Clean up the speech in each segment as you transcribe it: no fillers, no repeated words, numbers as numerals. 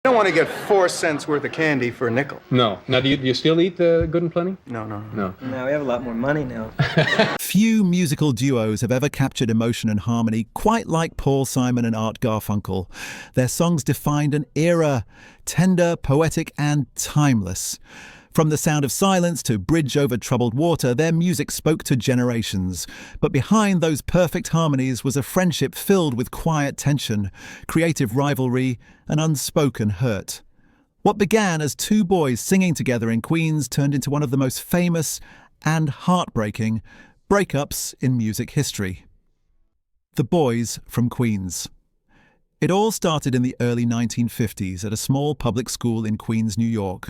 I don't want to get 4 cents worth of candy for a nickel. No. Now, do you still eat Good and Plenty? No. No. Now we have a lot more money now. Few musical duos have ever captured emotion and harmony quite like Paul Simon and Art Garfunkel. Their songs defined an era, tender, poetic, and timeless. From The Sound of Silence to Bridge Over Troubled Water, their music spoke to generations. But behind those perfect harmonies was a friendship filled with quiet tension, creative rivalry, and unspoken hurt. What began as two boys singing together in Queens turned into one of the most famous and heartbreaking breakups in music history. The Boys from Queens. It all started in the early 1950s at a small public school in Queens, New York.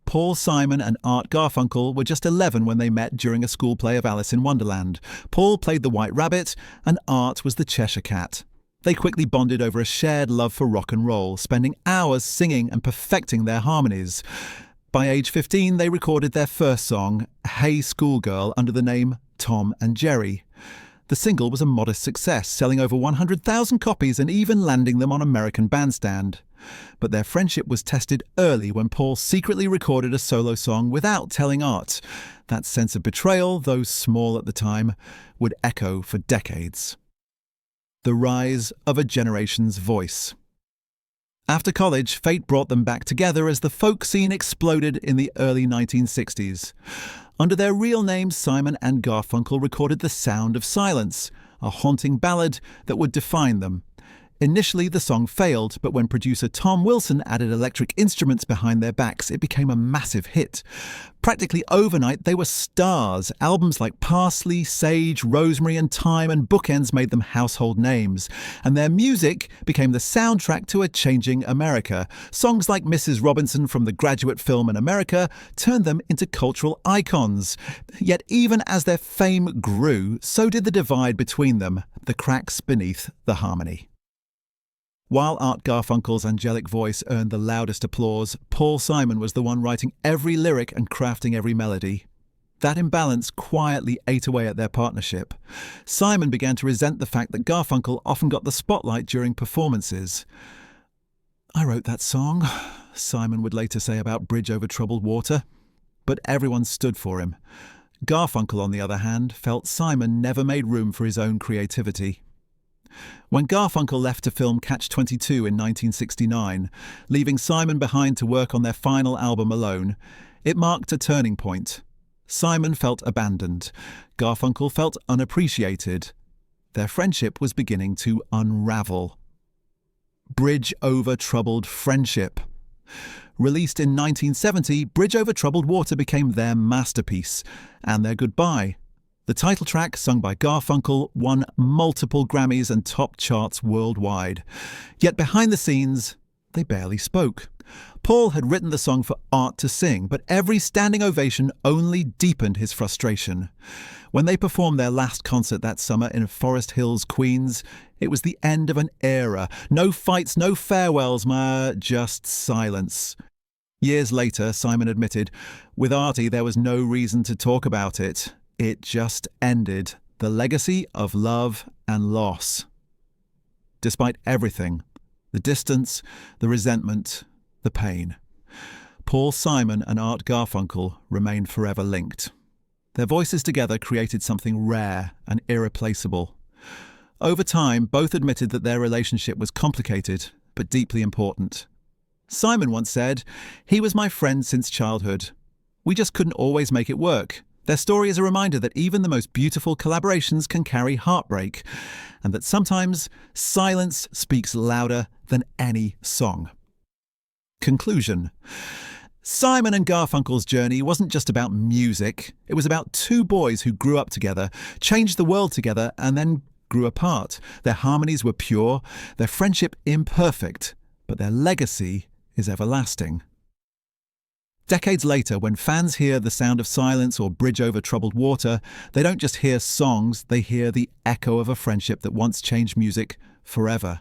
Paul Simon and Art Garfunkel were just 11 when they met during a school play of Alice in Wonderland. Paul played the White Rabbit and Art was the Cheshire Cat. They quickly bonded over a shared love for rock and roll, spending hours singing and perfecting their harmonies. By age 15, they recorded their first song, Hey Schoolgirl, under the name Tom and Jerry. The single was a modest success, selling over 100,000 copies and even landing them on American Bandstand. But their friendship was tested early when Paul secretly recorded a solo song without telling Art. That sense of betrayal, though small at the time, would echo for decades. The rise of a generation's voice. After college, fate brought them back together as the folk scene exploded in the early 1960s. Under their real names, Simon and Garfunkel recorded The Sound of Silence, a haunting ballad that would define them. Initially, the song failed, but when producer Tom Wilson added electric instruments behind their backs, it became a massive hit. Practically overnight, they were stars. Albums like Parsley, Sage, Rosemary and Thyme and Bookends made them household names. And their music became the soundtrack to a changing America. Songs like Mrs. Robinson from the Graduate film in America turned them into cultural icons. Yet even as their fame grew, so did the divide between them, the cracks beneath the harmony. While Art Garfunkel's angelic voice earned the loudest applause, Paul Simon was the one writing every lyric and crafting every melody. That imbalance quietly ate away at their partnership. Simon began to resent the fact that Garfunkel often got the spotlight during performances. "I wrote that song," Simon would later say about Bridge Over Troubled Water. But everyone stood for him. Garfunkel, on the other hand, felt Simon never made room for his own creativity. When Garfunkel left to film Catch-22 in 1969, leaving Simon behind to work on their final album alone, it marked a turning point. Simon felt abandoned. Garfunkel felt unappreciated. Their friendship was beginning to unravel. Bridge Over Troubled Friendship. Released in 1970, Bridge Over Troubled Water became their masterpiece and their goodbye. The title track, sung by Garfunkel, won multiple Grammys and top charts worldwide. Yet behind the scenes, they barely spoke. Paul had written the song for Art to sing, but every standing ovation only deepened his frustration. When they performed their last concert that summer in Forest Hills, Queens, it was the end of an era. No fights, no farewells, just silence. Years later, Simon admitted, with Artie there was no reason to talk about it. It just ended, the legacy of love and loss. Despite everything, the distance, the resentment, the pain, Paul Simon and Art Garfunkel remained forever linked. Their voices together created something rare and irreplaceable. Over time, both admitted that their relationship was complicated but deeply important. Simon once said, "He was my friend since childhood. We just couldn't always make it work." Their story is a reminder that even the most beautiful collaborations can carry heartbreak, and that sometimes silence speaks louder than any song. Conclusion. Simon and Garfunkel's journey wasn't just about music. It was about two boys who grew up together, changed the world together, and then grew apart. Their harmonies were pure, their friendship imperfect, but their legacy is everlasting. Decades later, when fans hear The Sound of Silence or Bridge Over Troubled Water, they don't just hear songs, they hear the echo of a friendship that once changed music forever.